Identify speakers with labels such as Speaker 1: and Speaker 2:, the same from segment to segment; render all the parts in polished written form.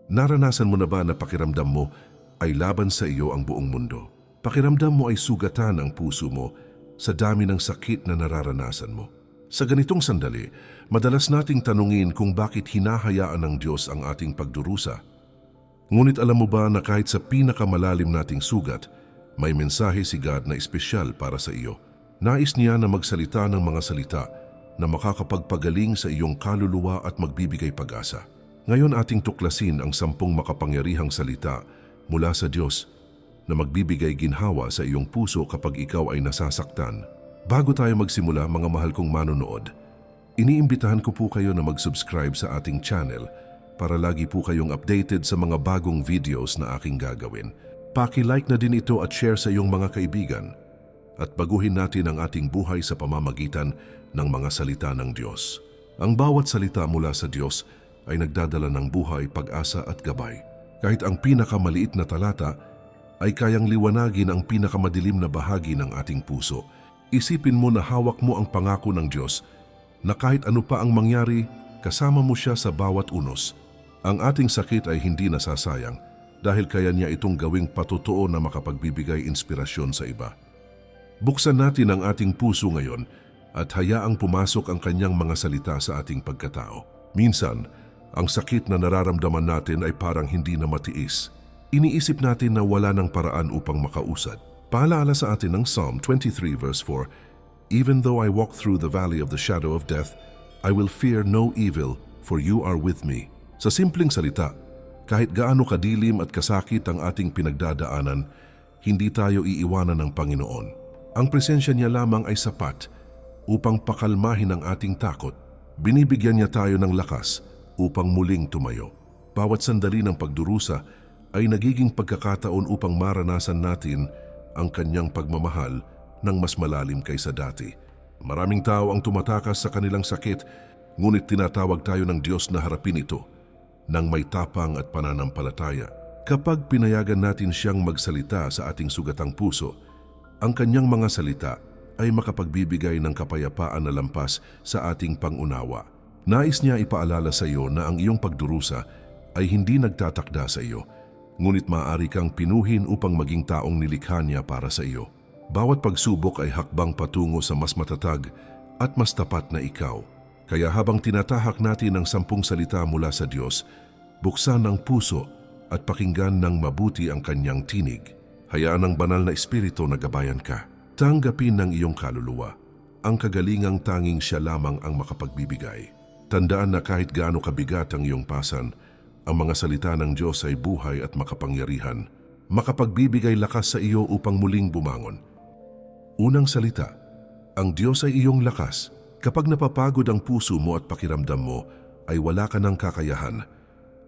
Speaker 1: Naranasan mo na ba na pakiramdam mo ay laban sa iyo ang buong mundo? Pakiramdam mo ay sugatan ang puso mo sa dami ng sakit na nararanasan mo. Sa ganitong sandali, madalas nating tanungin kung bakit hinahayaan ng Diyos ang ating pagdurusa. Ngunit alam mo ba na kahit sa pinakamalalim nating sugat, may mensahe si God na espesyal para sa iyo. Nais niya na magsalita ng mga salita na makakapagpagaling sa iyong kaluluwa at magbibigay pag-asa. Ngayon ating tuklasin ang 10 makapangyarihang salita mula sa Diyos na magbibigay ginhawa sa iyong puso kapag ikaw ay nasasaktan. Bago tayo magsimula, mga mahal kong manonood, iniimbitahan ko po kayo na mag-subscribe sa ating channel para lagi po kayong updated sa mga bagong videos na aking gagawin. Paki-like na din ito at share sa iyong mga kaibigan. At baguhin natin ang ating buhay sa pamamagitan ng mga salita ng Diyos. Ang bawat salita mula sa Diyos ay nagdadala ng buhay, pag-asa at gabay. Kahit ang pinakamaliit na talata ay kayang liwanagin ang pinakamadilim na bahagi ng ating puso. Isipin mo na hawak mo ang pangako ng Diyos na kahit ano pa ang mangyari, kasama mo siya sa bawat unos. Ang ating sakit ay hindi nasasayang dahil kaya niya itong gawing patotoo na makapagbibigay inspirasyon sa iba. Buksan natin ang ating puso ngayon at hayaang pumasok ang kanyang mga salita sa ating pagkatao. Minsan, ang sakit na nararamdaman natin ay parang hindi na matiis. Iniisip natin na wala ng paraan upang makausad. Paalala sa atin ng Psalm 23 verse 4, "Even though I walk through the valley of the shadow of death, I will fear no evil, for you are with me." Sa simpleng salita, kahit gaano kadilim at kasakit ang ating pinagdadaanan, hindi tayo iiwanan ng Panginoon. Ang presensya niya lamang ay sapat upang pakalmahin ang ating takot. Binibigyan niya tayo ng lakas upang muling tumayo. Bawat sandali ng pagdurusa ay nagiging pagkakataon upang maranasan natin ang kanyang pagmamahal ng mas malalim kaysa dati. Maraming tao ang tumatakas sa kanilang sakit, ngunit tinatawag tayo ng Diyos na harapin ito ng may tapang at pananampalataya. Kapag pinayagan natin siyang magsalita sa ating sugatang puso, ang kanyang mga salita ay makapagbibigay ng kapayapaan na lampas sa ating pangunawa. Nais niya ipaalala sa iyo na ang iyong pagdurusa ay hindi nagtatakda sa iyo, ngunit maaari kang pinuhin upang maging taong nilikha niya para sa iyo. Bawat pagsubok ay hakbang patungo sa mas matatag at mas tapat na ikaw. Kaya habang tinatahak natin ang 10 salita mula sa Diyos, buksan ang puso at pakinggan ng mabuti ang kanyang tinig. Hayaan ang banal na espiritu na gabayan ka. Tanggapin ng iyong kaluluwa ang kagalingang tanging siya lamang ang makapagbibigay. Tandaan na kahit gaano kabigat ang iyong pasan, ang mga salita ng Diyos ay buhay at makapangyarihan, makapagbibigay lakas sa iyo upang muling bumangon. Unang salita, ang Diyos ay iyong lakas. Kapag napapagod ang puso mo at pakiramdam mo ay wala ka ng kakayahan,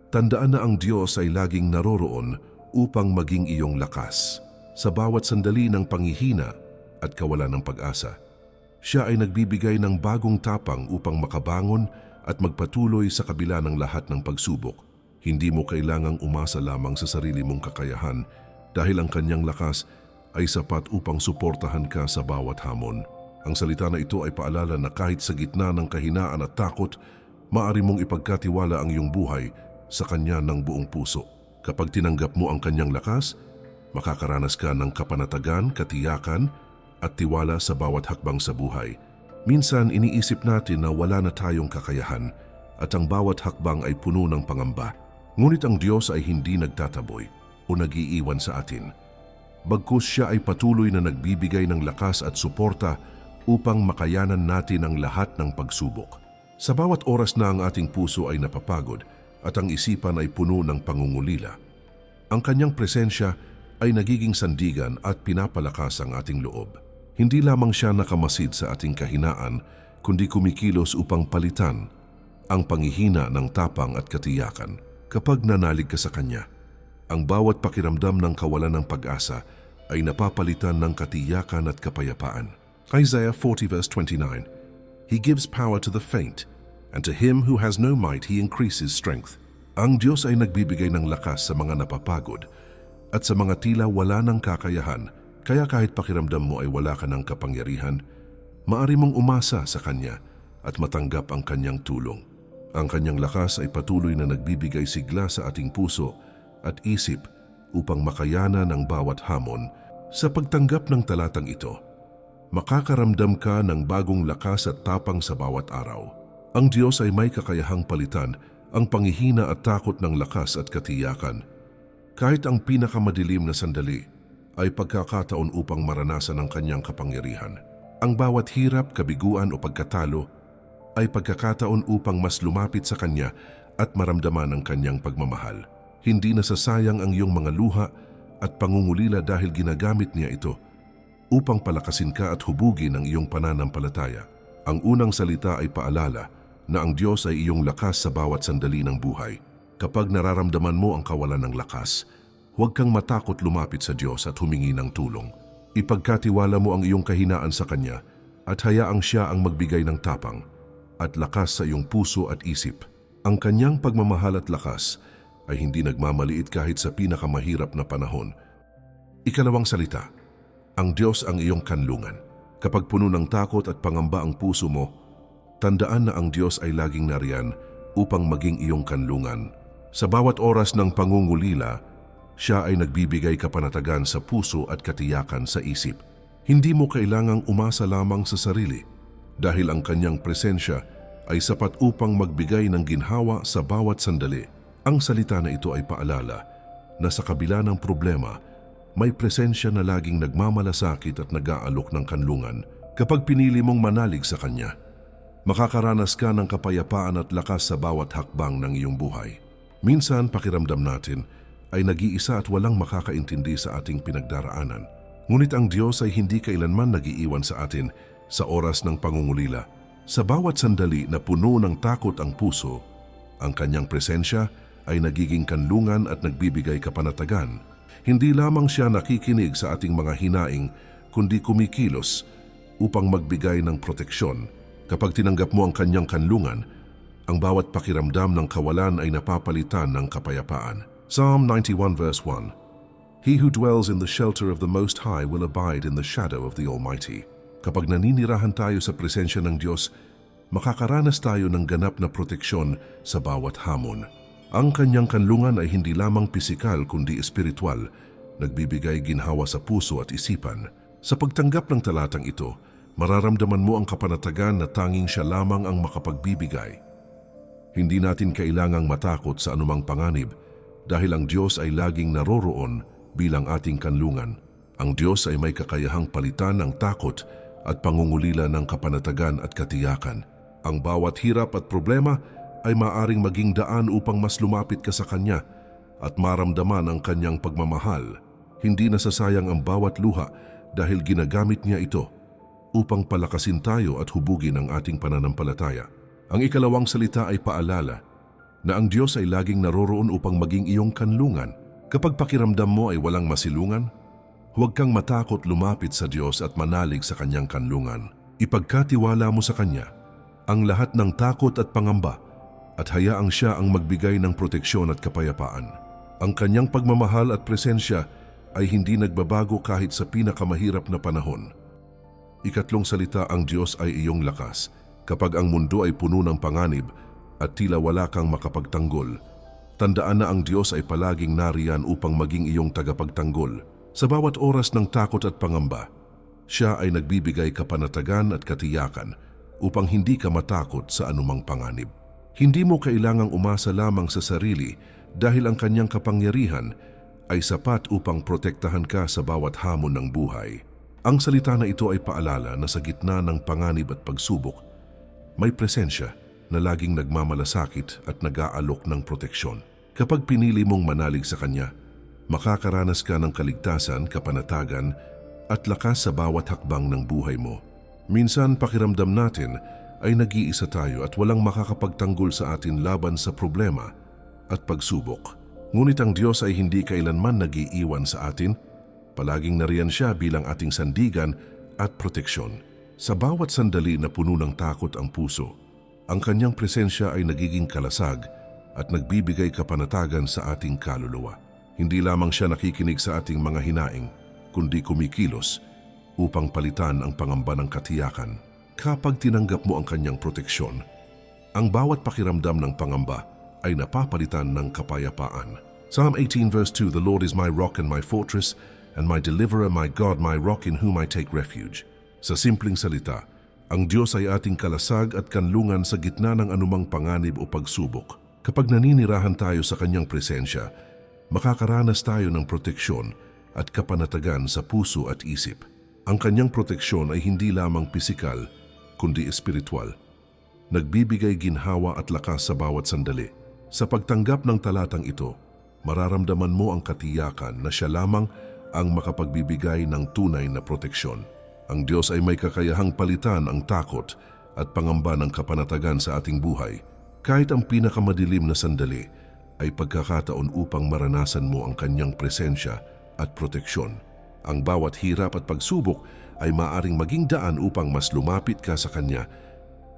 Speaker 1: tandaan na ang Diyos ay laging naroroon upang maging iyong lakas. Sa bawat sandali ng panghihina at kawalan ng pag-asa, siya ay nagbibigay ng bagong tapang upang makabangon at magpatuloy sa kabila ng lahat ng pagsubok. Hindi mo kailangang umasa lamang sa sarili mong kakayahan dahil ang kanyang lakas ay sapat upang suportahan ka sa bawat hamon. Ang salita na ito ay paalala na kahit sa gitna ng kahinaan at takot, maaari mong ipagkatiwala ang iyong buhay sa kanya ng buong puso. Kapag tinanggap mo ang kanyang lakas, makakaranas ka ng kapanatagan, katiyakan at tiwala sa bawat hakbang sa buhay. Minsan iniisip natin na wala na tayong kakayahan at ang bawat hakbang ay puno ng pangamba. Ngunit ang Diyos ay hindi nagtataboy o nag-iiwan sa atin. Bagkus siya ay patuloy na nagbibigay ng lakas at suporta upang makayanan natin ang lahat ng pagsubok. Sa bawat oras na ang ating puso ay napapagod at ang isipan ay puno ng pangungulila, ang kanyang presensya ay nagiging sandigan at pinapalakas ang ating loob. Hindi lamang siya nakamasid sa ating kahinaan, kundi kumikilos upang palitan ang panghihina ng tapang at katiyakan. Kapag nanalig ka sa Kanya, ang bawat pakiramdam ng kawalan ng pag-asa ay napapalitan ng katiyakan at kapayapaan. Isaiah 40 verse 29, "He gives power to the faint, and to him who has no might he increases strength." Ang Diyos ay nagbibigay ng lakas sa mga napapagod at sa mga tila wala ng kakayahan. Kaya kahit pakiramdam mo ay wala ka ng kapangyarihan, maaari mong umasa sa Kanya at matanggap ang Kanyang tulong. Ang kanyang lakas ay patuloy na nagbibigay sigla sa ating puso at isip upang makayanan ang bawat hamon. Sa pagtanggap ng talatang ito, makakaramdam ka ng bagong lakas at tapang sa bawat araw. Ang Diyos ay may kakayahang palitan ang panghihina at takot ng lakas at katiyakan. Kahit ang pinakamadilim na sandali ay pagkakataon upang maranasan ang kanyang kapangyarihan. Ang bawat hirap, kabiguan o pagkatalo ay pagkakataon upang mas lumapit sa Kanya at maramdaman ang Kanyang pagmamahal. Hindi nasasayang ang iyong mga luha at pangungulila dahil ginagamit niya ito upang palakasin ka at hubugin ang iyong pananampalataya. Ang unang salita ay paalala na ang Diyos ay iyong lakas sa bawat sandali ng buhay. Kapag nararamdaman mo ang kawalan ng lakas, huwag kang matakot lumapit sa Diyos at humingi ng tulong. Ipagkatiwala mo ang iyong kahinaan sa Kanya at hayaang Siya ang magbigay ng tapang at lakas sa iyong puso at isip. Ang Kanyang pagmamahal at lakas ay hindi nagmamaliit kahit sa pinakamahirap na panahon. Ikalawang salita, ang Diyos ang iyong kanlungan. Kapag puno ng takot at pangamba ang puso mo, tandaan na ang Diyos ay laging nariyan upang maging iyong kanlungan. Sa bawat oras ng pangungulila, Siya ay nagbibigay kapanatagan sa puso at katiyakan sa isip. Hindi mo kailangang umasa lamang sa sarili dahil ang Kanyang presensya ay sapat upang magbigay ng ginhawa sa bawat sandali. Ang salita na ito ay paalala na sa kabila ng problema, may presensya na laging nagmamalasakit at nag-aalok ng kanlungan. Kapag pinili mong manalig sa Kanya, makakaranas ka ng kapayapaan at lakas sa bawat hakbang ng iyong buhay. Minsan, pakiramdam natin ay nag-iisa at walang makakaintindi sa ating pinagdaraanan. Ngunit ang Diyos ay hindi kailanman nag-iiwan sa atin sa oras ng pangungulila. Sa bawat sandali na puno ng takot ang puso, ang Kanyang presensya ay nagiging kanlungan at nagbibigay kapanatagan. Hindi lamang Siya nakikinig sa ating mga hinaing, kundi kumikilos upang magbigay ng proteksyon. Kapag tinanggap mo ang Kanyang kanlungan, ang bawat pakiramdam ng kawalan ay napapalitan ng kapayapaan. Psalm 91 verse 1, He who dwells in the shelter of the Most High will abide in the shadow of the Almighty. Kapag naninirahan tayo sa presensya ng Diyos, makakaranas tayo ng ganap na proteksyon sa bawat hamon. Ang Kanyang kanlungan ay hindi lamang pisikal kundi espiritual, nagbibigay ginhawa sa puso at isipan. Sa pagtanggap ng talatang ito, mararamdaman mo ang kapanatagan na tanging Siya lamang ang makapagbibigay. Hindi natin kailangang matakot sa anumang panganib dahil ang Diyos ay laging naroroon bilang ating kanlungan. Ang Diyos ay may kakayahang palitan ng takot at pangungulila ng kapanatagan at katiyakan. Ang bawat hirap at problema ay maaring maging daan upang mas lumapit ka sa Kanya at maramdaman ang Kanyang pagmamahal. Hindi nasasayang ang bawat luha dahil ginagamit Niya ito upang palakasin tayo at hubugin ang ating pananampalataya. Ang ikalawang salita ay paalala na ang Diyos ay laging naroroon upang maging iyong kanlungan. Kapag pakiramdam mo ay walang masilungan, huwag kang matakot lumapit sa Diyos at manalig sa Kanyang kanlungan. Ipagkatiwala mo sa Kanya ang lahat ng takot at pangamba at hayaang Siya ang magbigay ng proteksyon at kapayapaan. Ang Kanyang pagmamahal at presensya ay hindi nagbabago kahit sa pinakamahirap na panahon. Ikatlong salita, ang Diyos ay iyong lakas. Kapag ang mundo ay puno ng panganib at tila wala kang makapagtanggol, tandaan na ang Diyos ay palaging nariyan upang maging iyong tagapagtanggol. Sa bawat oras ng takot at pangamba, Siya ay nagbibigay kapanatagan at katiyakan upang hindi ka matakot sa anumang panganib. Hindi mo kailangang umasa lamang sa sarili dahil ang Kanyang kapangyarihan ay sapat upang protektahan ka sa bawat hamon ng buhay. Ang salita na ito ay paalala na sa gitna ng panganib at pagsubok, may presensya na laging nagmamalasakit at nag-aalok ng proteksyon. Kapag pinili mong manalig sa Kanya, makakaranas ka ng kaligtasan, kapanatagan at lakas sa bawat hakbang ng buhay mo. Minsan pakiramdam natin ay nag-iisa tayo at walang makakapagtanggol sa atin laban sa problema at pagsubok. Ngunit ang Diyos ay hindi kailanman nag-iiwan sa atin. Palaging nariyan Siya bilang ating sandigan at proteksyon. Sa bawat sandali na puno ng takot ang puso, ang Kanyang presensya ay nagiging kalasag at nagbibigay kapanatagan sa ating kaluluwa. Hindi lamang Siya nakikinig sa ating mga hinaing, kundi kumikilos upang palitan ang pangamba ng katiyakan. Kapag tinanggap mo ang Kanyang proteksyon, Ang bawat pakiramdam ng pangamba ay napapalitan ng kapayapaan. Psalm 18 verse 2, The Lord is my rock and my fortress, and my deliverer, my God, my rock in whom I take refuge. Sa simpleng salita, ang Diyos ay ating kalasag at kanlungan sa gitna ng anumang panganib o pagsubok. Kapag naninirahan tayo sa kanyang presensya, makakaranas tayo ng proteksyon at kapanatagan sa puso at isip. Ang kanyang proteksyon ay hindi lamang pisikal, kundi espiritual. Nagbibigay ginhawa at lakas sa bawat sandali. Sa pagtanggap ng talatang ito, mararamdaman mo ang katiyakan na siya lamang ang makapagbibigay ng tunay na proteksyon. Ang Diyos ay may kakayahang palitan ang takot at pangamba ng kapanatagan sa ating buhay. Kahit ang pinakamadilim na sandali ay pagkakataon upang maranasan mo ang kanyang presensya at proteksyon. Ang bawat hirap at pagsubok ay maaring maging daan upang mas lumapit ka sa kanya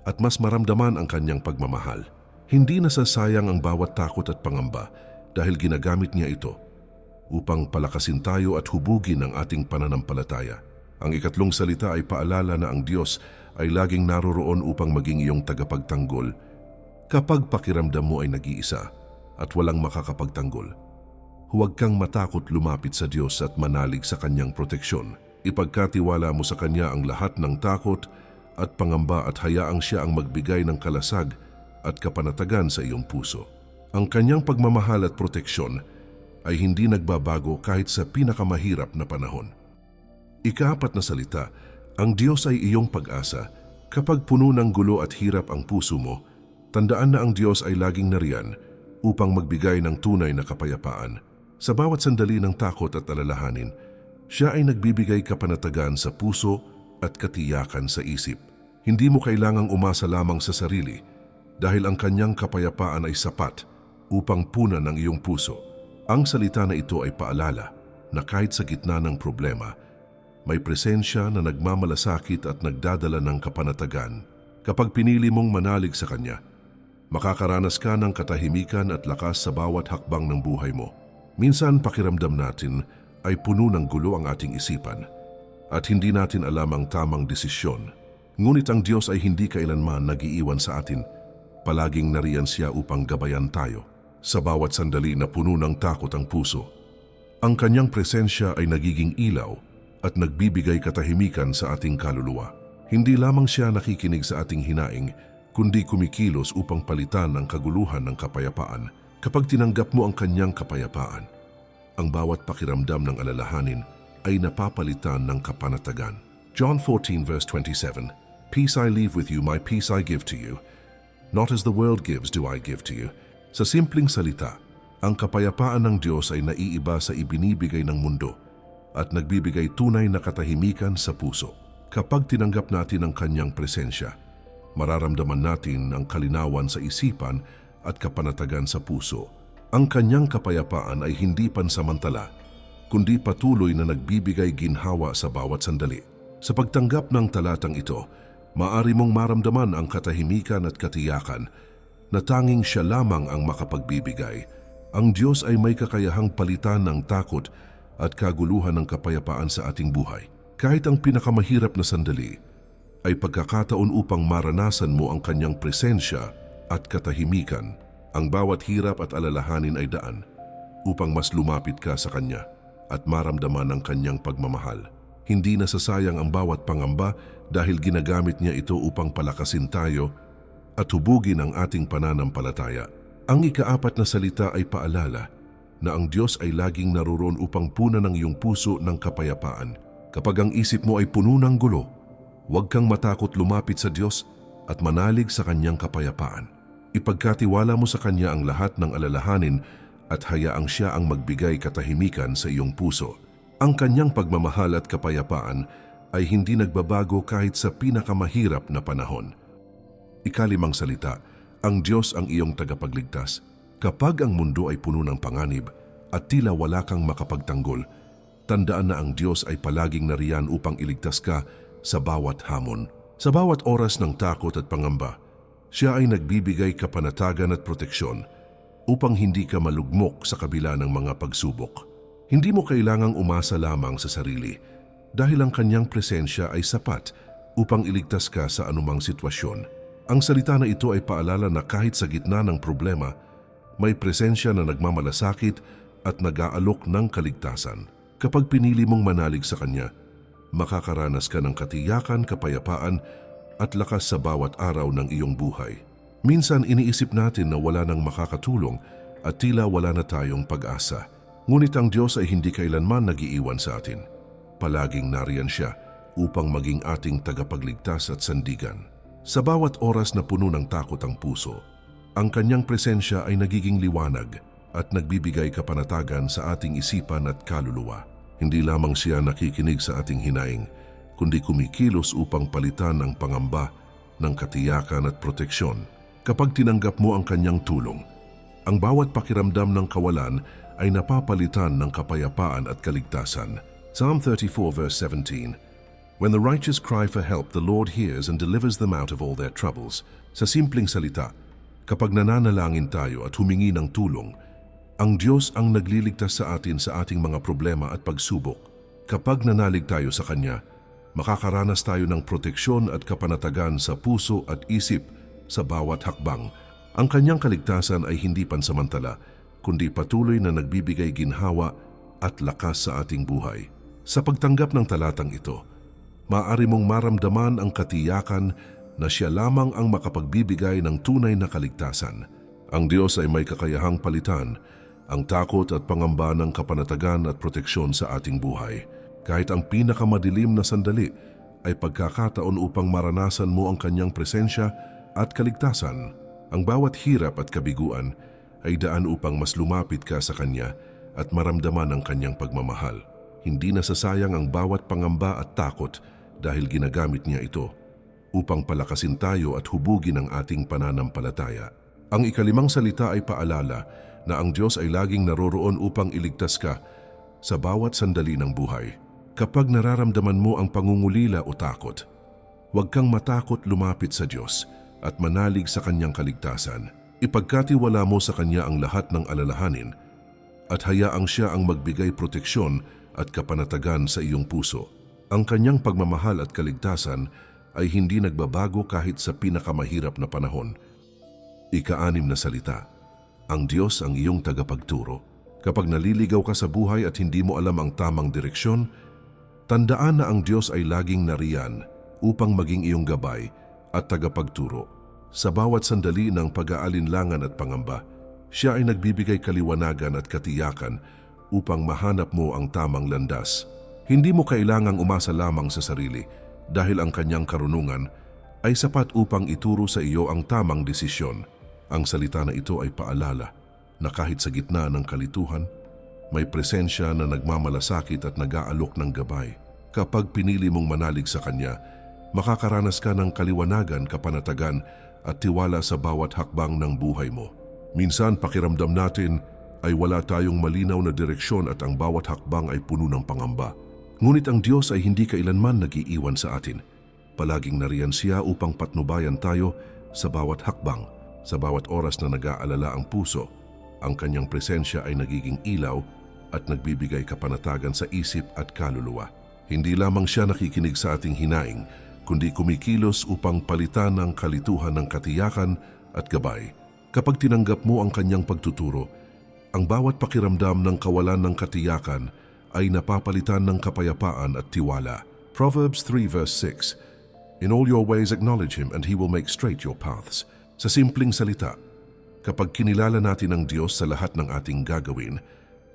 Speaker 1: at mas maramdaman ang kanyang pagmamahal. Hindi nasasayang ang bawat takot at pangamba dahil ginagamit niya ito upang palakasin tayo at hubugin ang ating pananampalataya. Ang ikatlong salita ay paalala na ang Diyos ay laging naroroon upang maging iyong tagapagtanggol kapag pakiramdam mo ay nag-iisa at walang makakapagtanggol. Huwag kang matakot lumapit sa Diyos at manalig sa kanyang proteksyon. Ipagkatiwala mo sa kanya ang lahat ng takot at pangamba at hayaang siya ang magbigay ng kalasag at kapanatagan sa iyong puso. Ang kanyang pagmamahal at proteksyon ay hindi nagbabago kahit sa pinakamahirap na panahon. Ikaapat na salita, ang Diyos ay iyong pag-asa. Kapag puno ng gulo at hirap ang puso mo, tandaan na ang Diyos ay laging nariyan upang magbigay ng tunay na kapayapaan. Sa bawat sandali ng takot at alalahanin, siya ay nagbibigay kapanatagan sa puso at katiyakan sa isip. Hindi mo kailangang umasa lamang sa sarili dahil ang kanyang kapayapaan ay sapat upang punan ang iyong puso. Ang salita na ito ay paalala na kahit sa gitna ng problema, may presensya na nagmamalasakit at nagdadala ng kapanatagan. Kapag pinili mong manalig sa kanya, makakaranas ka ng katahimikan at lakas sa bawat hakbang ng buhay mo. Minsan pakiramdam natin ay puno ng gulo ang ating isipan at hindi natin alam ang tamang desisyon. Ngunit ang Diyos ay hindi kailanman nag-iiwan sa atin. Palaging nariyan siya upang gabayan tayo. Sa bawat sandali na puno ng takot ang puso, ang kanyang presensya ay nagiging ilaw at nagbibigay katahimikan sa ating kaluluwa. Hindi lamang siya nakikinig sa ating hinaing, kundi kumikilos upang palitan ang kaguluhan ng kapayapaan. Kapag tinanggap mo ang kanyang kapayapaan, ang bawat pakiramdam ng alalahanin ay napapalitan ng kapanatagan. John 14 verse 27, Peace I leave with you, my peace I give to you. Not as the world gives do I give to you. Sa simpleng salita, ang kapayapaan ng Diyos ay naiiba sa ibinibigay ng mundo at nagbibigay tunay na katahimikan sa puso. Kapag tinanggap natin ang kanyang presensya, mararamdaman natin ang kalinawan sa isipan at kapanatagan sa puso. Ang kanyang kapayapaan ay hindi pansamantala, kundi patuloy na nagbibigay ginhawa sa bawat sandali. Sa pagtanggap ng talatang ito, maaari mong maramdaman ang katahimikan at katiyakan na tanging siya lamang ang makapagbibigay. Ang Diyos ay may kakayahang palitan ng takot at kaguluhan ng kapayapaan sa ating buhay. Kahit ang pinakamahirap na sandali ay pagkakataon upang maranasan mo ang kanyang presensya at katahimikan. Ang bawat hirap at alalahanin ay daan upang mas lumapit ka sa kanya at maramdaman ang kanyang pagmamahal. Hindi nasasayang ang bawat pangamba dahil ginagamit niya ito upang palakasin tayo at hubugin ang ating pananampalataya. Ang ikaapat na salita ay paalala na ang Diyos ay laging naroon upang punan ang iyong puso ng kapayapaan. Kapag ang isip mo ay puno ng gulo, huwag kang matakot lumapit sa Diyos at manalig sa kanyang kapayapaan. Ipagkatiwala mo sa kanya ang lahat ng alalahanin at hayaang siya ang magbigay katahimikan sa iyong puso. Ang kanyang pagmamahal at kapayapaan ay hindi nagbabago kahit sa pinakamahirap na panahon. Ikalimang salita, ang Diyos ang iyong tagapagligtas. Kapag ang mundo ay puno ng panganib at tila wala kang makapagtanggol, tandaan na ang Diyos ay palaging nariyan upang iligtas ka sa bawat hamon. Sa bawat oras ng takot at pangamba, siya ay nagbibigay kapanatagan at proteksyon upang hindi ka malugmok sa kabila ng mga pagsubok. Hindi mo kailangang umasa lamang sa sarili dahil ang kanyang presensya ay sapat upang iligtas ka sa anumang sitwasyon. Ang salita na ito ay paalala na kahit sa gitna ng problema, may presensya na nagmamalasakit at nag-aalok ng kaligtasan. Kapag pinili mong manalig sa Kanya, makakaranas ka ng katiyakan, kapayapaan at lakas sa bawat araw ng iyong buhay. Minsan iniisip natin na wala nang makakatulong at tila wala na tayong pag-asa. Ngunit ang Diyos ay hindi kailanman nag-iiwan sa atin. Palaging nariyan siya upang maging ating tagapagligtas at sandigan. Sa bawat oras na puno ng takot ang puso, ang Kanyang presensya ay nagiging liwanag at nagbibigay kapanatagan sa ating isipan at kaluluwa. Hindi lamang siya nakikinig sa ating hinaing, kundi kumikilos upang palitan ang pangamba ng katiyakan at proteksyon. Kapag tinanggap mo ang Kanyang tulong, ang bawat pakiramdam ng kawalan ay napapalitan ng kapayapaan at kaligtasan. Psalm 34 verse 17, "When the righteous cry for help, the Lord hears and delivers them out of all their troubles." Sa simpleng salita, kapag nananalangin tayo at humingi ng tulong, ang Diyos ang nagliligtas sa atin sa ating mga problema at pagsubok. Kapag nanalig tayo sa Kanya, makakaranas tayo ng proteksyon at kapanatagan sa puso at isip sa bawat hakbang. Ang Kanyang kaligtasan ay hindi pansamantala, kundi patuloy na nagbibigay ginhawa at lakas sa ating buhay. Sa pagtanggap ng talatang ito, maaari mong maramdaman ang katiyakan na siya lamang ang makapagbibigay ng tunay na kaligtasan. Ang Diyos ay may kakayahang palitan ang takot at pangamba ng kapanatagan at proteksyon sa ating buhay. Kahit ang pinakamadilim na sandali ay pagkakataon upang maranasan mo ang Kanyang presensya at kaligtasan. Ang bawat hirap at kabiguan ay daan upang mas lumapit ka sa Kanya at maramdaman ang Kanyang pagmamahal. Hindi nasasayang ang bawat pangamba at takot dahil ginagamit niya ito upang palakasin tayo at hubugin ang ating pananampalataya. Ang ikalimang salita ay paalala na ang Diyos ay laging naroroon upang iligtas ka sa bawat sandali ng buhay. Kapag nararamdaman mo ang pangungulila o takot, huwag kang matakot lumapit sa Diyos at manalig sa Kanyang kaligtasan. Ipagkatiwala mo sa Kanya ang lahat ng alalahanin at hayaang Siya ang magbigay proteksyon at kapanatagan sa iyong puso. Ang Kanyang pagmamahal at kaligtasan ay hindi nagbabago kahit sa pinakamahirap na panahon. Ika-6 na salita, ang Diyos ang iyong tagapagturo. Kapag naliligaw ka sa buhay at hindi mo alam ang tamang direksyon, tandaan na ang Diyos ay laging nariyan upang maging iyong gabay at tagapagturo. Sa bawat sandali ng pag-aalinlangan at pangamba, Siya ay nagbibigay kaliwanagan at katiyakan upang mahanap mo ang tamang landas. Hindi mo kailangang umasa lamang sa sarili dahil ang Kanyang karunungan ay sapat upang ituro sa iyo ang tamang desisyon. Ang salita na ito ay paalala na kahit sa gitna ng kalituhan, may presensya na nagmamalasakit at nag-aalok ng gabay. Kapag pinili mong manalig sa Kanya, makakaranas ka ng kaliwanagan, kapanatagan at tiwala sa bawat hakbang ng buhay mo. Minsan pakiramdam natin ay wala tayong malinaw na direksyon at ang bawat hakbang ay puno ng pangamba. Ngunit ang Diyos ay hindi kailanman nag-iiwan sa atin. Palaging nariyan Siya upang patnubayan tayo sa bawat hakbang. Sa bawat oras na nag-aalala ang puso, ang Kanyang presensya ay nagiging ilaw at nagbibigay kapanatagan sa isip at kaluluwa. Hindi lamang Siya nakikinig sa ating hinaing, kundi kumikilos upang palitan ang kalituhan ng katiyakan at gabay. Kapag tinanggap mo ang Kanyang pagtuturo, ang bawat pakiramdam ng kawalan ng katiyakan ay napapalitan ng kapayapaan at tiwala. Proverbs 3 verse 6, "In all your ways acknowledge Him and He will make straight your paths." Sa simpleng salita, kapag kinilala natin ang Diyos sa lahat ng ating gagawin,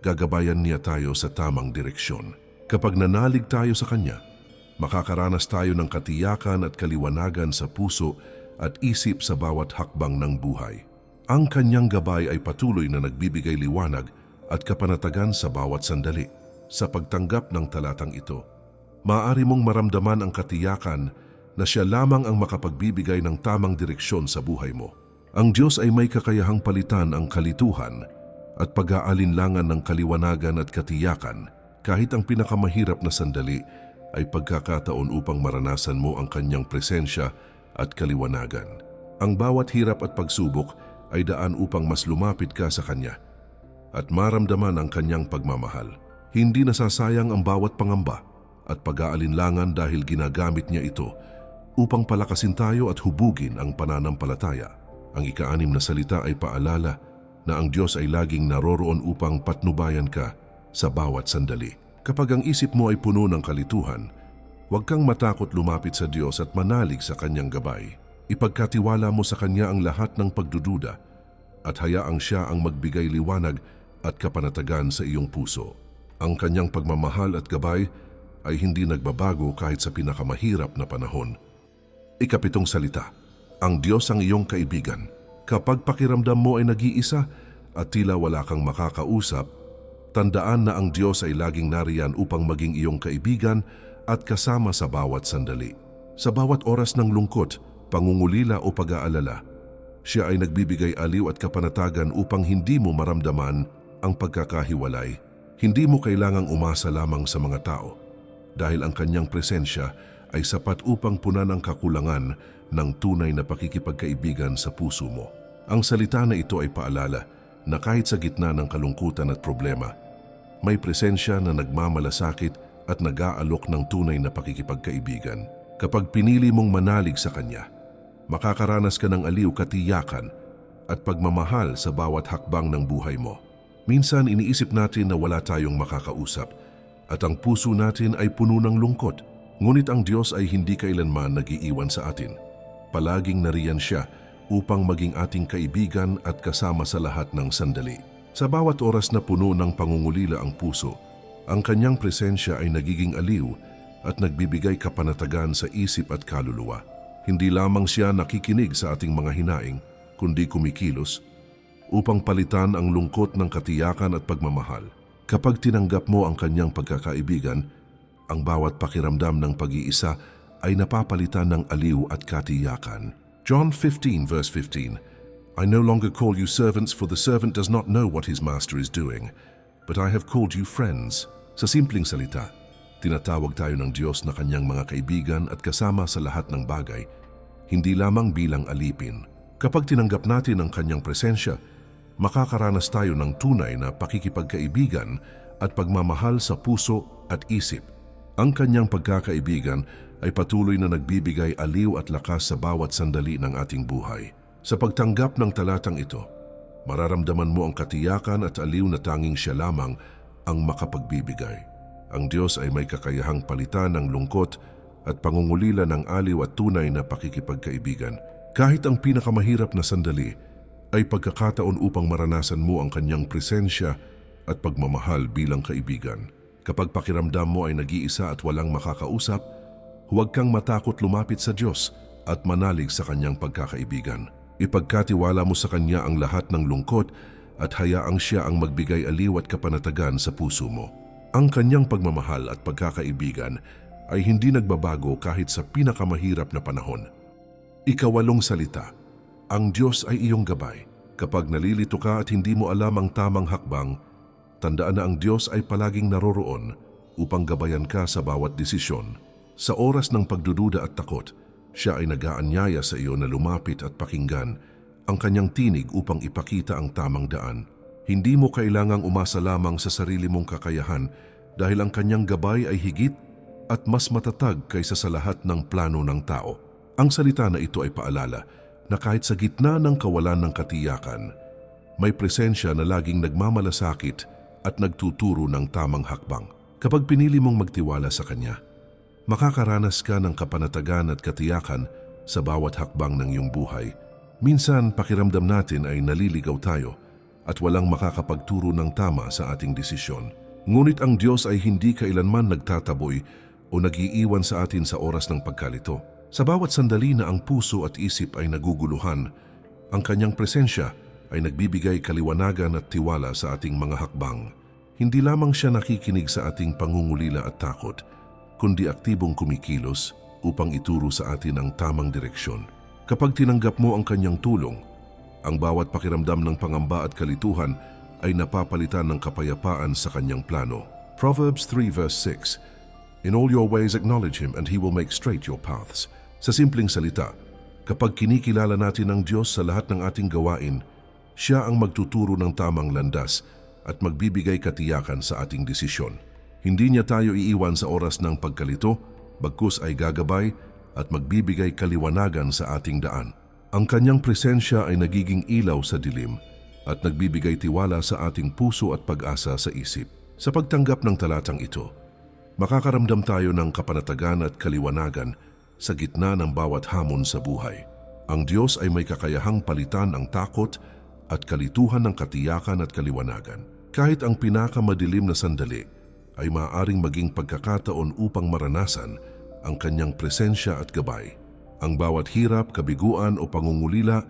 Speaker 1: gagabayan Niya tayo sa tamang direksyon. Kapag nanalig tayo sa Kanya, makakaranas tayo ng katiyakan at kaliwanagan sa puso at isip sa bawat hakbang ng buhay. Ang Kanyang gabay ay patuloy na nagbibigay liwanag at kapanatagan sa bawat sandali. Sa pagtanggap ng talatang ito, maaari mong maramdaman ang katiyakan na Siya lamang ang makapagbibigay ng tamang direksyon sa buhay mo. Ang Diyos ay may kakayahang palitan ang kalituhan at pag-aalinlangan ng kaliwanagan at katiyakan. Kahit ang pinakamahirap na sandali ay pagkakataon upang maranasan mo ang Kanyang presensya at kaliwanagan. Ang bawat hirap at pagsubok ay daan upang mas lumapit ka sa Kanya at maramdaman ang Kanyang pagmamahal. Hindi nasasayang ang bawat pangamba at pag-aalinlangan dahil ginagamit Niya ito upang palakasin tayo at hubugin ang pananampalataya. Ang ika-6 na salita ay paalala na ang Diyos ay laging naroroon upang patnubayan ka sa bawat sandali. Kapag ang isip mo ay puno ng kalituhan, huwag kang matakot lumapit sa Diyos at manalig sa Kanyang gabay. Ipagkatiwala mo sa Kanya ang lahat ng pagdududa at hayaang Siya ang magbigay liwanag at kapanatagan sa iyong puso. Ang Kanyang pagmamahal at gabay ay hindi nagbabago kahit sa pinakamahirap na panahon. Ika-7 salita, ang Diyos ang iyong kaibigan. Kapag pakiramdam mo ay nag-iisa at tila wala kang makakausap, tandaan na ang Diyos ay laging nariyan upang maging iyong kaibigan at kasama sa bawat sandali. Sa bawat oras ng lungkot, pangungulila o pag-aalala, Siya ay nagbibigay aliw at kapanatagan upang hindi mo maramdaman ang pagkakahiwalay. Hindi mo kailangang umasa lamang sa mga tao dahil ang Kanyang presensya ay sapat upang punan ang kakulangan ng tunay na pakikipagkaibigan sa puso mo. Ang salita na ito ay paalala na kahit sa gitna ng kalungkutan at problema, may presensya na nagmamalasakit at nag-aalok ng tunay na pakikipagkaibigan. Kapag pinili mong manalig sa Kanya, makakaranas ka ng aliw, katiyakan at pagmamahal sa bawat hakbang ng buhay mo. Minsan iniisip natin na wala tayong makakausap at ang puso natin ay puno ng lungkot. Ngunit ang Diyos ay hindi kailanman nag-iiwan sa atin. Palaging nariyan Siya upang maging ating kaibigan at kasama sa lahat ng sandali. Sa bawat oras na puno ng pangungulila ang puso, ang Kanyang presensya ay nagiging aliw at nagbibigay kapanatagan sa isip at kaluluwa. Hindi lamang Siya nakikinig sa ating mga hinaing, kundi kumikilos upang palitan ang lungkot ng katiyakan at pagmamahal. Kapag tinanggap mo ang Kanyang pagkakaibigan, ang bawat pakiramdam ng pag-iisa ay napapalitan ng aliw at katiyakan. John 15 verse 15, I no longer call you servants, for the servant does not know what his master is doing, but I have called you friends. Sa simpleng salita, tinatawag tayo ng Diyos na Kanyang mga kaibigan at kasama sa lahat ng bagay, hindi lamang bilang alipin. Kapag tinanggap natin ang Kanyang presensya, makakaranas tayo ng tunay na pakikipagkaibigan at pagmamahal sa puso at isip. Ang Kanyang pagkakaibigan ay patuloy na nagbibigay aliw at lakas sa bawat sandali ng ating buhay. Sa pagtanggap ng talatang ito, mararamdaman mo ang katiyakan at aliw na tanging Siya lamang ang makapagbibigay. Ang Diyos ay may kakayahang palitan ng lungkot at pangungulila ng aliw at tunay na pakikipagkaibigan. Kahit ang pinakamahirap na sandali ay pagkakataon upang maranasan mo ang Kanyang presensya at pagmamahal bilang kaibigan. Kapag pakiramdam mo ay nag-iisa at walang makakausap, huwag kang matakot lumapit sa Diyos at manalig sa Kanyang pagkakaibigan. Ipagkatiwala mo sa Kanya ang lahat ng lungkot at hayaang Siya ang magbigay aliw at kapanatagan sa puso mo. Ang Kanyang pagmamahal at pagkakaibigan ay hindi nagbabago kahit sa pinakamahirap na panahon. Ika-8 salita, ang Diyos ay iyong gabay. Kapag nalilito ka at hindi mo alam ang tamang hakbang, tandaan na ang Diyos ay palaging naroroon upang gabayan ka sa bawat desisyon. Sa oras ng pagdududa at takot, Siya ay nag-aanyaya sa iyo na lumapit at pakinggan ang Kanyang tinig upang ipakita ang tamang daan. Hindi mo kailangang umasa lamang sa sarili mong kakayahan dahil ang Kanyang gabay ay higit at mas matatag kaysa sa lahat ng plano ng tao. Ang salita na ito ay paalala na kahit sa gitna ng kawalan ng katiyakan, may presensya na laging nagmamalasakit at nagtuturo ng tamang hakbang. Kapag pinili mong magtiwala sa Kanya, makakaranas ka ng kapanatagan at katiyakan sa bawat hakbang ng iyong buhay. Minsan, pakiramdam natin ay naliligaw tayo at walang makakapagturo ng tama sa ating desisyon. Ngunit ang Diyos ay hindi kailanman nagtataboy o nag-iiwan sa atin sa oras ng pagkalito. Sa bawat sandali na ang puso at isip ay naguguluhan, ang Kanyang presensya ay nagbibigay kaliwanagan at tiwala sa ating mga hakbang. Hindi lamang Siya nakikinig sa ating pangungulila at takot, kundi aktibong kumikilos upang ituro sa atin ang tamang direksyon. Kapag tinanggap mo ang Kanyang tulong, ang bawat pakiramdam ng pangamba at kalituhan ay napapalitan ng kapayapaan sa Kanyang plano. Proverbs 3 verse 6, In all your ways acknowledge Him and He will make straight your paths. Sa simpleng salita, kapag kinikilala natin ang Diyos sa lahat ng ating gawain, Siya ang magtuturo ng tamang landas at magbibigay katiyakan sa ating desisyon. Hindi Niya tayo iiwan sa oras ng pagkalito, bagkus ay gagabay at magbibigay kaliwanagan sa ating daan. Ang kanyang presensya ay nagiging ilaw sa dilim at nagbibigay tiwala sa ating puso at pag-asa sa isip. Sa pagtanggap ng talatang ito, makakaramdam tayo ng kapanatagan at kaliwanagan sa gitna ng bawat hamon sa buhay. Ang Diyos ay may kakayahang palitan ang takot at kalituhan ng katiyakan at kaliwanagan. Kahit ang pinakamadilim na sandali ay maaaring maging pagkakataon upang maranasan ang kanyang presensya at gabay. Ang bawat hirap, kabiguan o pangungulila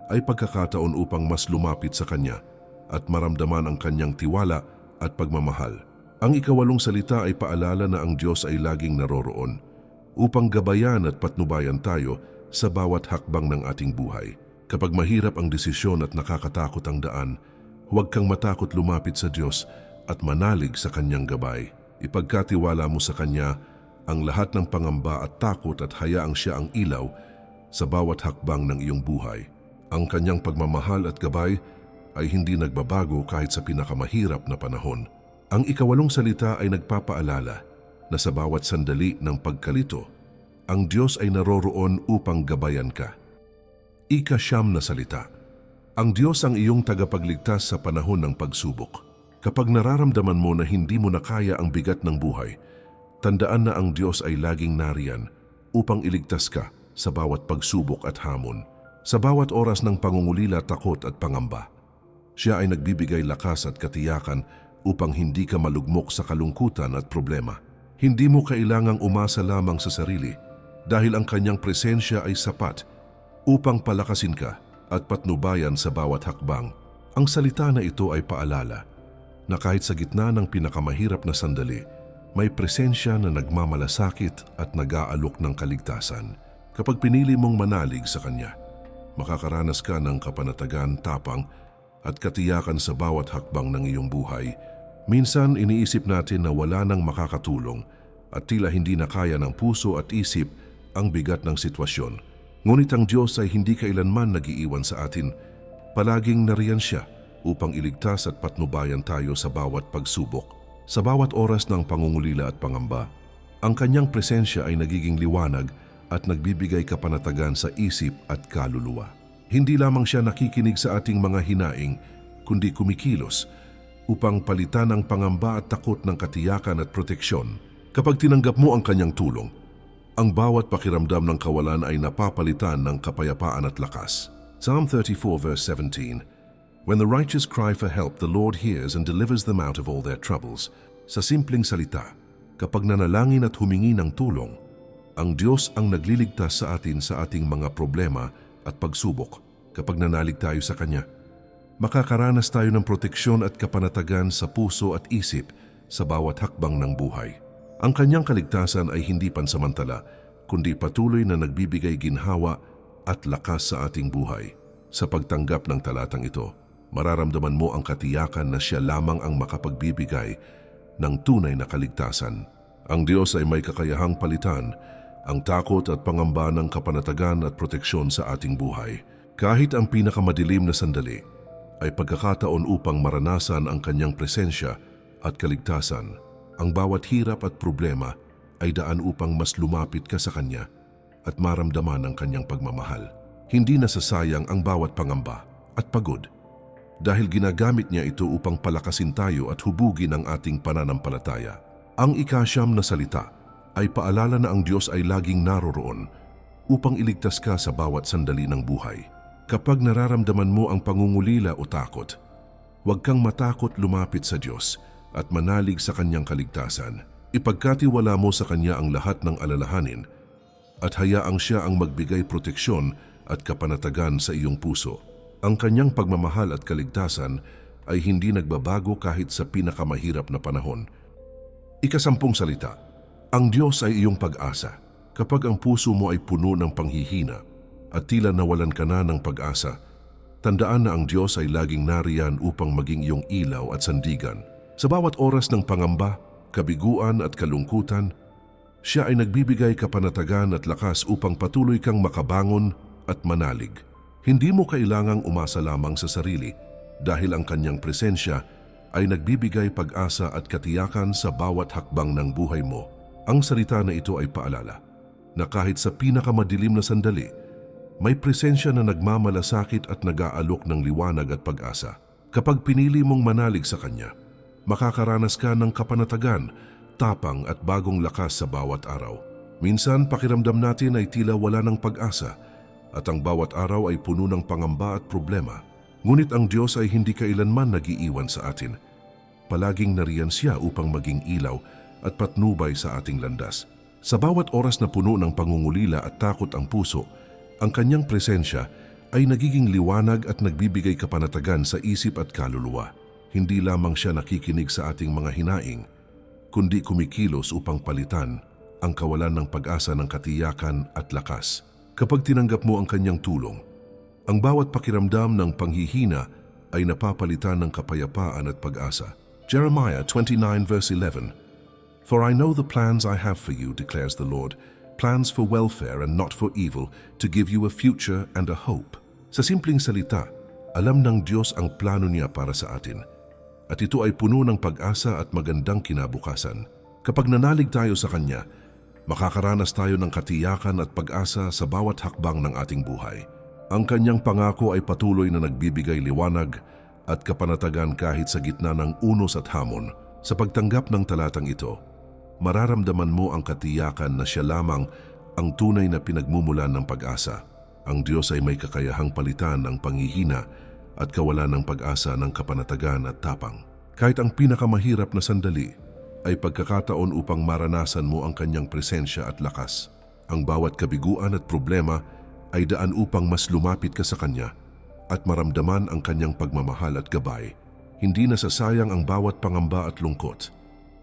Speaker 1: ay pagkakataon upang mas lumapit sa Kanya at maramdaman ang Kanyang tiwala at pagmamahal. Ang ikawalong salita ay paalala na ang Diyos ay laging naroroon upang gabayan at patnubayan tayo sa bawat hakbang ng ating buhay. Kapag mahirap ang desisyon at nakakatakot ang daan, huwag kang matakot lumapit sa Diyos at manalig sa Kanyang gabay. Ipagkatiwala mo sa Kanya ang lahat ng pangamba at takot at hayaang Siya ang ilaw sa bawat hakbang ng iyong buhay. Ang Kanyang pagmamahal at gabay ay hindi nagbabago kahit sa pinakamahirap na panahon. Ang ikawalong salita ay nagpapaalala na sa bawat sandali ng pagkalito, ang Diyos ay naroroon upang gabayan ka. Ika-siyam na salita. Ang Diyos ang iyong tagapagligtas sa panahon ng pagsubok. Kapag nararamdaman mo na hindi mo na kaya ang bigat ng buhay, tandaan na ang Diyos ay laging nariyan upang iligtas ka sa bawat pagsubok at hamon. Sa bawat oras ng pangungulila, takot at pangamba, Siya ay nagbibigay lakas at katiyakan upang hindi ka malugmok sa kalungkutan at problema. Hindi mo kailangang umasa lamang sa sarili dahil ang Kanyang presensya ay sapat upang palakasin ka at patnubayan sa bawat hakbang. Ang salita na ito ay paalala na kahit sa gitna ng pinakamahirap na sandali, may presensya na nagmamalasakit at nag-aalok ng kaligtasan. Kapag pinili mong manalig sa Kanya, makakaranas ka ng kapanatagan, tapang at katiyakan sa bawat hakbang ng iyong buhay. Minsan iniisip natin na wala nang makakatulong at tila hindi na kaya ng puso at isip ang bigat ng sitwasyon. Ngunit ang Diyos ay hindi kailanman nag-iiwan sa atin. Palaging nariyan Siya upang iligtas at patnubayan tayo sa bawat pagsubok. Sa bawat oras ng pangungulila at pangamba, ang Kanyang presensya ay nagiging liwanag at nagbibigay kapanatagan sa isip at kaluluwa. Hindi lamang Siya nakikinig sa ating mga hinaing, kundi kumikilos upang palitan ang pangamba at takot ng katiyakan at proteksyon. Kapag tinanggap mo ang Kanyang tulong, ang bawat pakiramdam ng kawalan ay napapalitan ng kapayapaan at lakas. Psalm 34 verse 17. When the righteous cry for help, the Lord hears and delivers them out of all their troubles. Sa simpleng salita, kapag nanalangin at humingi ng tulong, ang Diyos ang nagliligtas sa atin sa ating mga problema at pagsubok. Kapag nanalig tayo sa Kanya, makakaranas tayo ng proteksyon at kapanatagan sa puso at isip sa bawat hakbang ng buhay. Ang Kanyang kaligtasan ay hindi pansamantala, kundi patuloy na nagbibigay ginhawa at lakas sa ating buhay. Sa pagtanggap ng talatang ito, mararamdaman mo ang katiyakan na Siya lamang ang makapagbibigay ng tunay na kaligtasan. Ang Diyos ay may kakayahang palitan ang takot at pangamba ng kapanatagan at proteksyon sa ating buhay. Kahit ang pinakamadilim na sandali ay pagkakataon upang maranasan ang Kanyang presensya at kaligtasan. Ang bawat hirap at problema ay daan upang mas lumapit ka sa Kanya at maramdaman ang Kanyang pagmamahal. Hindi nasasayang ang bawat pangamba at pagod dahil ginagamit Niya ito upang palakasin tayo at hubugin ang ating pananampalataya. Ang ika-siyam na salita ay paalala na ang Diyos ay laging naroroon upang iligtas ka sa bawat sandali ng buhay. Kapag nararamdaman mo ang pangungulila o takot, huwag kang matakot lumapit sa Diyos at manalig sa Kanyang kaligtasan. Ipagkatiwala mo sa Kanya ang lahat ng alalahanin at hayaang Siya ang magbigay proteksyon at kapanatagan sa iyong puso. Ang Kanyang pagmamahal at kaligtasan ay hindi nagbabago kahit sa pinakamahirap na panahon. Ika-10 salita. Ang Diyos ay iyong pag-asa. Kapag ang puso mo ay puno ng panghihina at tila nawalan ka na ng pag-asa, tandaan na ang Diyos ay laging nariyan upang maging iyong ilaw at sandigan. Sa bawat oras ng pangamba, kabiguan at kalungkutan, Siya ay nagbibigay kapanatagan at lakas upang patuloy kang makabangon at manalig. Hindi mo kailangang umasa lamang sa sarili dahil ang Kanyang presensya ay nagbibigay pag-asa at katiyakan sa bawat hakbang ng buhay mo. Ang salita na ito ay paalala na kahit sa pinakamadilim na sandali, may presensya na nagmamalasakit at nag-aalok ng liwanag at pag-asa. Kapag pinili mong manalig sa Kanya, makakaranas ka ng kapanatagan, tapang at bagong lakas sa bawat araw. Minsan, pakiramdam natin ay tila wala ng pag-asa at ang bawat araw ay puno ng pangamba at problema. Ngunit ang Diyos ay hindi kailanman nag-iiwan sa atin. Palaging nariyan Siya upang maging ilaw at patnubay sa ating landas. Sa bawat oras na puno ng pangungulila at takot ang puso, ang Kanyang presensya ay nagiging liwanag at nagbibigay kapanatagan sa isip at kaluluwa. Hindi lamang Siya nakikinig sa ating mga hinaing, kundi kumikilos upang palitan ang kawalan ng pag-asa ng katiyakan at lakas. Kapag tinanggap mo ang Kanyang tulong, ang bawat pakiramdam ng panghihina ay napapalitan ng kapayapaan at pag-asa. Jeremiah 29 verse 11, "For I know the plans I have for you, declares the Lord, plans for welfare and not for evil, to give you a future and a hope." Sa simpleng salita, alam ng Diyos ang plano Niya para sa atin. At ito ay puno ng pag-asa at magandang kinabukasan. Kapag nanalig tayo sa Kanya, makakaranas tayo ng katiyakan at pag-asa sa bawat hakbang ng ating buhay. Ang Kanyang pangako ay patuloy na nagbibigay liwanag at kapanatagan kahit sa gitna ng unos at hamon. Sa pagtanggap ng talatang ito, mararamdaman mo ang katiyakan na Siya lamang ang tunay na pinagmumulan ng pag-asa. Ang Diyos ay may kakayahang palitan ang panghihina at kawalan ng pag-asa ng kapanatagan at tapang. Kahit ang pinakamahirap na sandali ay pagkakataon upang maranasan mo ang Kanyang presensya at lakas. Ang bawat kabiguan at problema ay daan upang mas lumapit ka sa Kanya at maramdaman ang Kanyang pagmamahal at gabay. Hindi nasasayang ang bawat pangamba at lungkot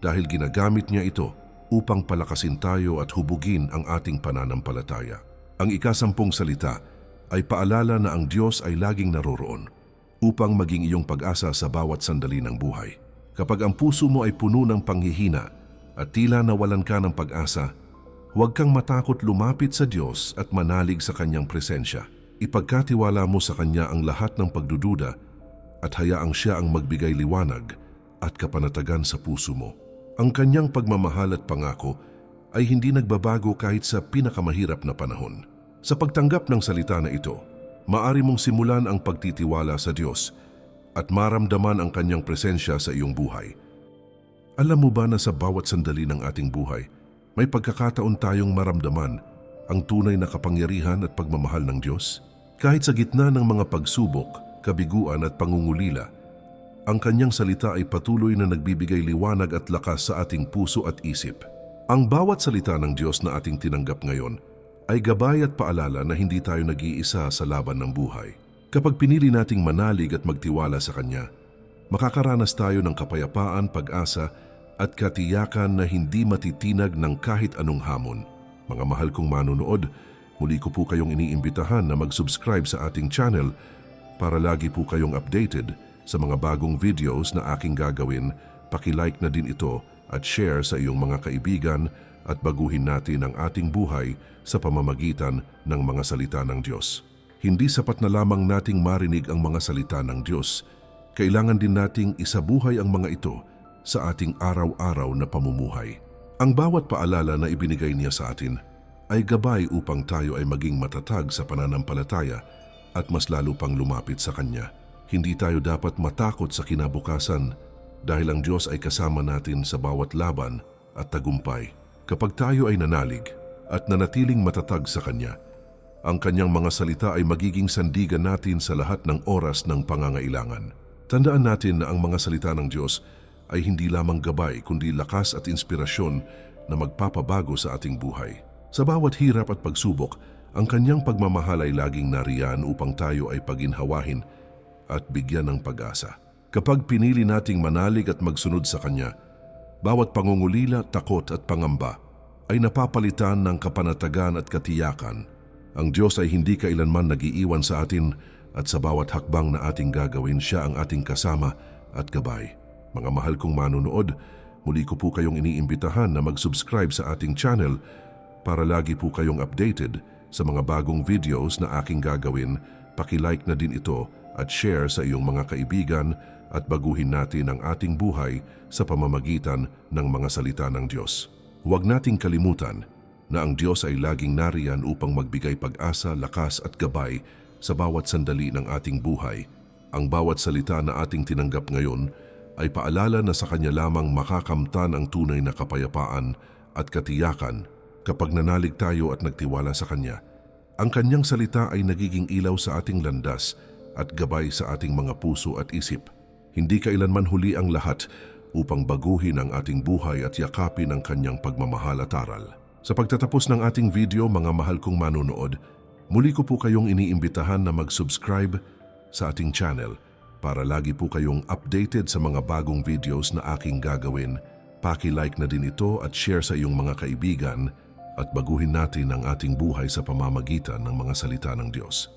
Speaker 1: dahil ginagamit Niya ito upang palakasin tayo at hubugin ang ating pananampalataya. Ang ikasampung salita ay paalala na ang Diyos ay laging naroroon upang maging iyong pag-asa sa bawat sandali ng buhay. Kapag ang puso mo ay puno ng panghihina at tila nawalan ka ng pag-asa, huwag kang matakot lumapit sa Diyos at manalig sa Kanyang presensya. Ipagkatiwala mo sa Kanya ang lahat ng pagdududa at hayaang Siya ang magbigay liwanag at kapanatagan sa puso mo. Ang Kanyang pagmamahal at pangako ay hindi nagbabago kahit sa pinakamahirap na panahon. Sa pagtanggap ng salita na ito, maaari mong simulan ang pagtitiwala sa Diyos at maramdaman ang Kanyang presensya sa iyong buhay. Alam mo ba na sa bawat sandali ng ating buhay, may pagkakataon tayong maramdaman ang tunay na kapangyarihan at pagmamahal ng Diyos? Kahit sa gitna ng mga pagsubok, kabiguan at pangungulila, ang Kanyang salita ay patuloy na nagbibigay liwanag at lakas sa ating puso at isip. Ang bawat salita ng Diyos na ating tinanggap ngayon ay gabay at paalala na hindi tayo nag-iisa sa laban ng buhay. Kapag pinili nating manalig at magtiwala sa Kanya, makakaranas tayo ng kapayapaan, pag-asa at katiyakan na hindi matitinag ng kahit anong hamon. Mga mahal kong manunood, muli ko po kayong iniimbitahan na mag-subscribe sa ating channel para lagi po kayong updated sa mga bagong videos na aking gagawin. Paki-like na din ito at share sa iyong mga kaibigan at baguhin natin ang ating buhay sa pamamagitan ng mga salita ng Diyos. Hindi sapat na lamang nating marinig ang mga salita ng Diyos. Kailangan din nating isabuhay ang mga ito sa ating araw-araw na pamumuhay. Ang bawat paalala na ibinigay Niya sa atin ay gabay upang tayo ay maging matatag sa pananampalataya at mas lalo pang lumapit sa Kanya. Hindi tayo dapat matakot sa kinabukasan dahil ang Diyos ay kasama natin sa bawat laban at tagumpay. Kapag tayo ay nanalig at nanatiling matatag sa Kanya, ang Kanyang mga salita ay magiging sandigan natin sa lahat ng oras ng pangangailangan. Tandaan natin na ang mga salita ng Diyos ay hindi lamang gabay kundi lakas at inspirasyon na magpapabago sa ating buhay. Sa bawat hirap at pagsubok, ang Kanyang pagmamahal ay laging nariyan upang tayo ay paginhawahin at bigyan ng pag-asa. Kapag pinili nating manalig at magsunod sa Kanya, bawat pangungulila, takot at pangamba ay napapalitan ng kapanatagan at katiyakan. Ang Diyos ay hindi kailanman nag-iiwan sa atin at sa bawat hakbang na ating gagawin, Siya ang ating kasama at gabay. Mga mahal kong manunood, muli ko po kayong iniimbitahan na mag-subscribe sa ating channel para lagi po kayong updated sa mga bagong videos na aking gagawin. Paki-like na din ito at share sa iyong mga kaibigan at baguhin natin ang ating buhay sa pamamagitan ng mga salita ng Diyos. Huwag nating kalimutan na ang Diyos ay laging nariyan upang magbigay pag-asa, lakas at gabay sa bawat sandali ng ating buhay. Ang bawat salita na ating tinanggap ngayon ay paalala na sa Kanya lamang makakamtan ang tunay na kapayapaan at katiyakan kapag nanalig tayo at nagtiwala sa Kanya. Ang Kanyang salita ay nagiging ilaw sa ating landas at gabay sa ating mga puso at isip. Hindi kailanman huli ang lahat upang baguhin ang ating buhay at yakapin ang Kanyang pagmamahal at aral. Sa pagtatapos ng ating video, mga mahal kong manonood, muli ko po kayong iniimbitahan na mag-subscribe sa ating channel para lagi po kayong updated sa mga bagong videos na aking gagawin. Paki-like na din ito at share sa iyong mga kaibigan at baguhin natin ang ating buhay sa pamamagitan ng mga salita ng Diyos.